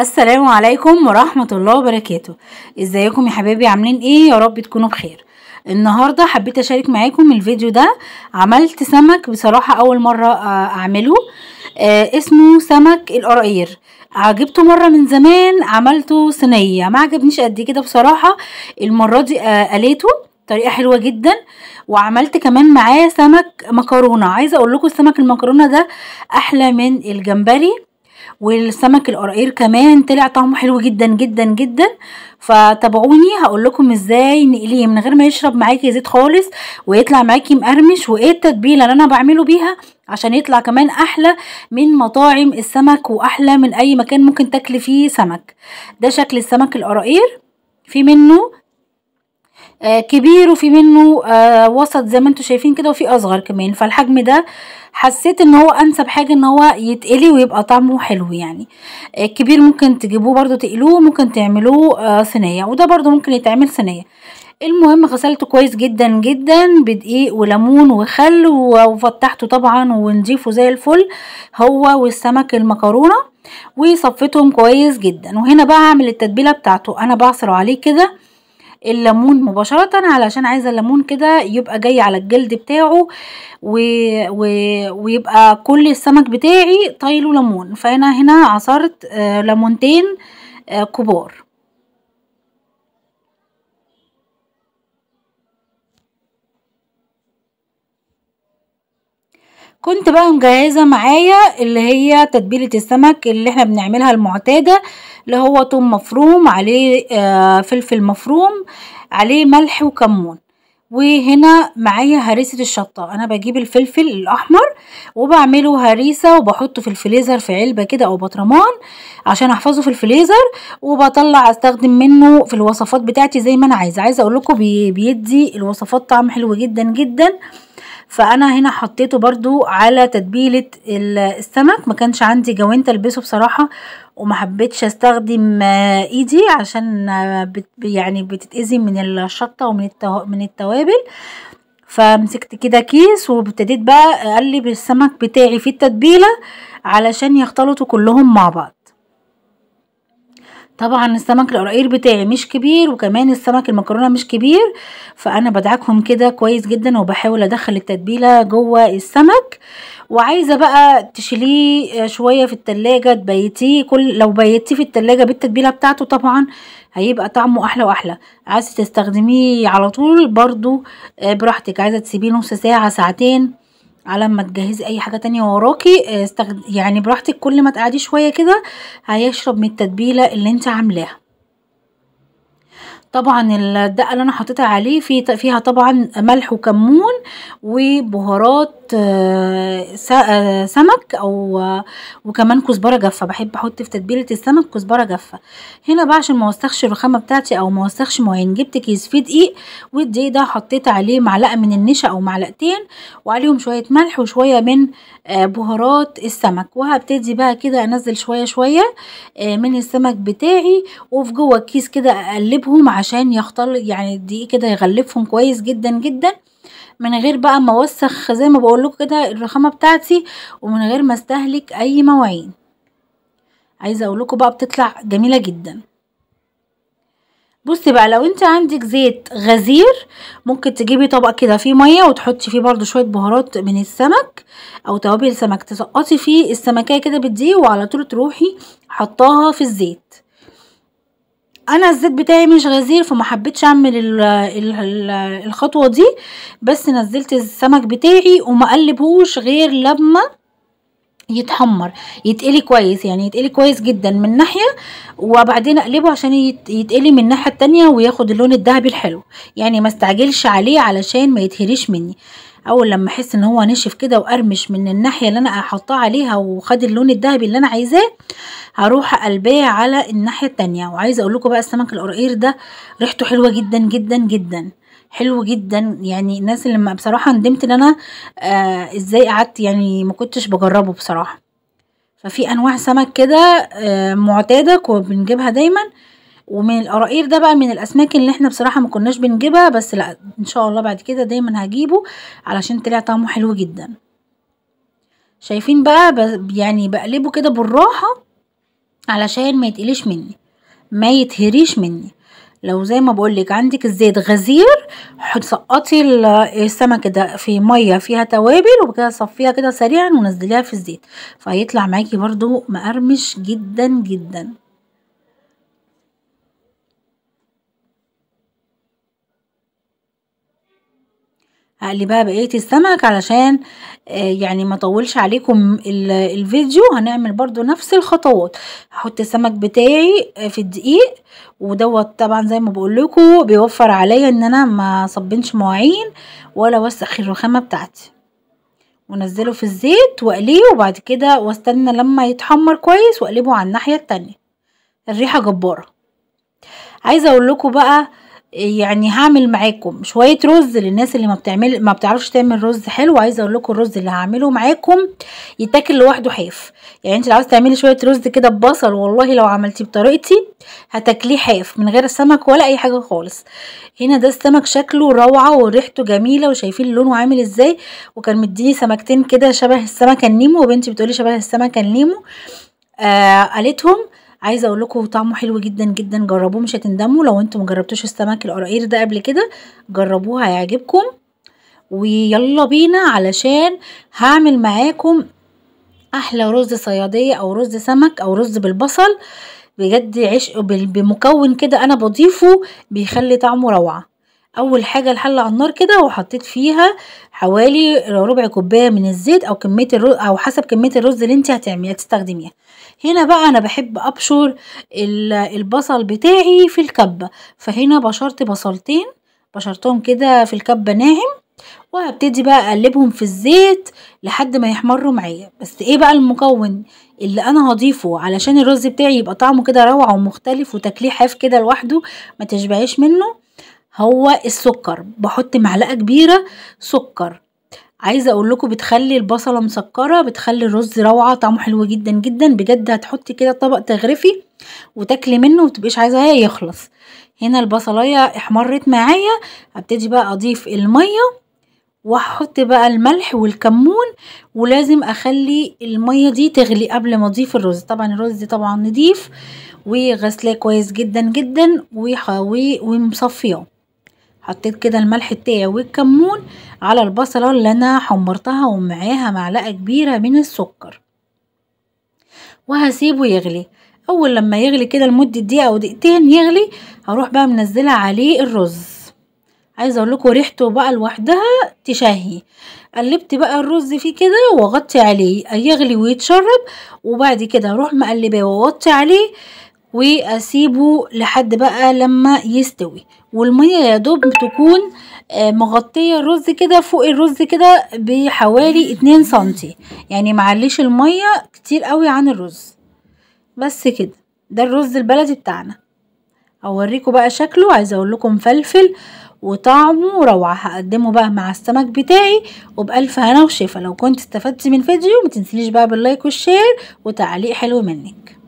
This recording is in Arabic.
السلام عليكم ورحمة الله وبركاته. ازيكم يا حبايبي؟ عاملين ايه؟ يا رب تكونوا بخير. النهاردة حبيت اشارك معاكم الفيديو ده. عملت سمك بصراحة اول مرة اعمله. اسمه سمك القراقير. عجبته مرة من زمان، عملته صينية ما عجبنيش قد كده بصراحة. المرة دي قليته طريقة حلوة جدا. وعملت كمان معاه سمك مكرونة. عايزة اقول لكم السمك المكرونة ده احلى من الجمبري، والسمك القراقير كمان طلع طعمه حلو جدا جدا جدا. فتابعوني هقول لكم ازاي نقليه من غير ما يشرب معاكي زيت خالص، ويطلع معاكي مقرمش، وايه التتبيله اللي انا بعمله بيها عشان يطلع كمان احلى من مطاعم السمك، واحلى من اي مكان ممكن تاكلي فيه سمك. ده شكل السمك القراقير. في منه كبير، وفي منه وسط زي ما انتوا شايفين كده، وفي اصغر كمان. فالحجم ده حسيت ان هو انسب حاجة ان هو يتقلي ويبقى طعمه حلو يعني. الكبير ممكن تجيبوه برضو تقلوه، ممكن تعملوه صينية، وده برضو ممكن يتعمل صينية. المهم غسلته كويس جدا جدا بدقيق وليمون وخل، وفتحته طبعا ونضيفه زي الفل هو والسمك المكرونة، وصفتهم كويس جدا. وهنا بقى هعمل التتبيلة بتاعته. انا بعصر عليه كده الليمون مباشرة، علشان عايزة الليمون كده يبقى جاي على الجلد بتاعه و... و... ويبقى كل السمك بتاعي طايله ليمون. فانا هنا عصرت ليمونتين كبار. كنت بقى مجهزة معايا اللي هي تتبيلة السمك اللي احنا بنعملها المعتادة، اللي هو توم مفروم عليه فلفل مفروم عليه ملح وكمون. وهنا معايا هريسة الشطة. انا بجيب الفلفل الاحمر وبعمله هريسة، وبحطه في الفريزر في علبة كده او برطمان عشان احفظه في الفريزر، وبطلع استخدم منه في الوصفات بتاعتي زي ما انا عايزة اقول لكم. بيدي الوصفات طعم حلو جدا جدا. فانا هنا حطيته برضو على تتبيلة السمك. ما كانش عندي جوانت البسه بصراحة، وما حبيتش استخدم ايدي عشان يعني بتتأذي من الشطة ومن من التوابل. فمسكت كده كيس وابتديت بقى اقلب السمك بتاعي في التتبيلة علشان يختلطوا كلهم مع بعض. طبعا السمك القراقير بتاعي مش كبير، وكمان السمك المكرونه مش كبير، فانا بدعكهم كده كويس جدا، وبحاول ادخل التتبيله جوه السمك. وعايزه بقى تشيليه شويه في التلاجة تبيتيه. لو بيتيه في التلاجة بالتتبيله بتاعته طبعا هيبقى طعمه احلى واحلى. عايزه تستخدميه على طول برضو براحتك. عايزه تسيبيه نص ساعه ساعتين على ما تجهزي اي حاجه تانية وراكي يعني براحتك. كل ما تقعدي شويه كده هيشرب من التتبيله اللي انت عاملاها. طبعا الدقه اللي انا حطيتها عليه فيها طبعا ملح وكمون وبهارات سمك وكمان كزبره جافه. بحب احط في تتبيله السمك كزبره جافه. هنا بقى عشان ما اوسخش الرخامه بتاعتي او ما اوسخش مواعين، جبت كيس فيه دقيق، والدقيق ده حطيت عليه معلقه من النشا او معلقتين، وعليهم شويه ملح وشويه من بهارات السمك. وهبتدي بقى كده انزل شويه شويه من السمك بتاعي، وفي جوه الكيس كده اقلبهم عشان يختلط، يعني الدقيق كده يغلفهم كويس جدا جدا، من غير بقى ما اوسخ زي ما بقول لكم كده الرخامه بتاعتي، ومن غير ما استهلك اي مواعين. عايزه اقول لكم بقى بتطلع جميله جدا. بصي بقى، لو انت عندك زيت غزير ممكن تجيبي طبق كده فيه ميه، وتحطي فيه برضو شويه بهارات من السمك او توابل سمك، تسقطي فيه السمكيه كده بالدقيق، وعلى طول تروحي حطاها في الزيت. انا الزيت بتاعي مش غزير فما حبيتش اعمل الخطوه دي، بس نزلت السمك بتاعي وما قلبهوش غير لما يتحمر، يتقلي كويس، يعني يتقلي كويس جدا من ناحيه، وبعدين اقلبه عشان يتقلي من الناحيه التانية وياخد اللون الذهبي الحلو. يعني ما استعجلش عليه علشان ما يتهريش مني. اول لما احس ان هو نشف كده وقرمش من الناحيه اللي انا هحطها عليها وخد اللون الذهبي اللي انا عايزاه، هروح اقلباه على الناحيه التانية. وعايزه اقول لكم بقى السمك القراقير ده ريحته حلوه جدا جدا جدا، حلو جدا. يعني الناس اللي بصراحه ندمت ان انا ازاي قعدت يعني ما كنتش بجربه بصراحه. ففي انواع سمك كده معتاده وبنجيبها دايما، ومن القراقير ده بقى من الاسماك اللي احنا بصراحه ما كناش بنجيبها، بس لا ان شاء الله بعد كده دايما هجيبه علشان طلع طعمه حلو جدا. شايفين بقى يعني بقلبه كده بالراحه علشان ما يتقليش مني، ما يتهريش مني. لو زي ما بقولك عندك الزيت غزير، سقطي السمك ده في ميه فيها توابل، وبكده صفيها كده سريعا ونزليها في الزيت، فهيطلع معاكي برضو مقرمش جدا جدا. هقلي بقى بقية السمك علشان يعني ما طولش عليكم الفيديو. هنعمل برضو نفس الخطوات. هحط السمك بتاعي في الدقيق، ودوت طبعا زي ما بقولكوا بيوفر عليا ان انا ما صبنش مواعين ولا وسخ الرخامة بتاعتي. ونزله في الزيت واقليه، وبعد كده واستنى لما يتحمر كويس واقلبه على الناحية التانية. الريحة جبارة. عايزه اقول لكم بقى، يعني هعمل معاكم شويه رز للناس اللي ما بتعرفش تعمل رز حلو. عايزه اقول لكم الرز اللي هعمله معاكم يتاكل لوحده حاف. يعني انت لو عاوزه تعملي شويه رز كده ببصل، والله لو عملتيه بطريقتي هتاكليه حاف من غير السمك ولا اي حاجه خالص. هنا ده السمك شكله روعه وريحته جميله، وشايفين لونه عامل ازاي. وكان مديني سمكتين كده شبه السمكه النيمو، وبنتي بتقولي شبه السمكه النيمو. قالتهم. عايزه اقول لكم طعمه حلو جدا جدا، جربوه مش هتندموا. لو انتم مجربتوش السمك القراقير ده قبل كده جربوه هيعجبكم. ويلا بينا علشان هعمل معاكم احلى رز صياديه او رز سمك او رز بالبصل. بجد عشق بمكون كده انا بضيفه بيخلي طعمه روعه. اول حاجه الحله على النار كده، وحطيت فيها حوالي ربع كوبايه من الزيت او كميه الرز او حسب كميه الرز اللي انت هتستخدميها. هنا بقى انا بحب ابشر البصل بتاعي في الكبه، فهنا بشرت بصلتين، بشرتهم كده في الكبه ناعم، وهبتدي بقى اقلبهم في الزيت لحد ما يحمروا معايا. بس ايه بقى المكون اللي انا هضيفه علشان الرز بتاعي يبقى طعمه كده روعه ومختلف وتاكليه حاف كده لوحده ما تشبعيش منه؟ هو السكر. بحط معلقه كبيره سكر. عايزه اقول لكم بتخلي البصله مسكره، بتخلي الرز روعه، طعمه حلو جدا جدا بجد. هتحطي كده طبق تغرفي وتاكلي منه ومتبقيش عايزاه يخلص. هنا البصلايه احمرت معايا، هبتدي بقى اضيف الميه، وهحط بقى الملح والكمون. ولازم اخلي الميه دي تغلي قبل ما اضيف الرز. طبعا الرز طبعا نضيف وغسلاه كويس جدا جدا ومصفيه. حطيت كده الملح بتاعي والكمون على البصله اللي انا حمرتها، ومعاها معلقه كبيره من السكر، وهسيبه يغلي. اول لما يغلي كده لمده دقيقه او دقيقتين يغلي، هروح بقى منزله عليه الرز. عايزه اقول لكم ريحته بقى لوحدها تشهي. قلبت بقى الرز فيه كده واغطي عليه يغلي ويتشرب، وبعد كده اروح مقلباه واغطي عليه واسيبه لحد بقى لما يستوي. والميه يا دوب تكون مغطيه الرز كده فوق الرز كده بحوالي 2 سنتي، يعني معليش الميه كتير قوي عن الرز. بس كده ده الرز البلدي بتاعنا. اوريكم بقى شكله. عايزه اقول لكم مفلفل وطعمه روعه. هقدمه بقى مع السمك بتاعي وبألف هنا وشفا. لو كنت استفدتي من الفيديو متنسيش بقى باللايك والشير وتعليق حلو منك.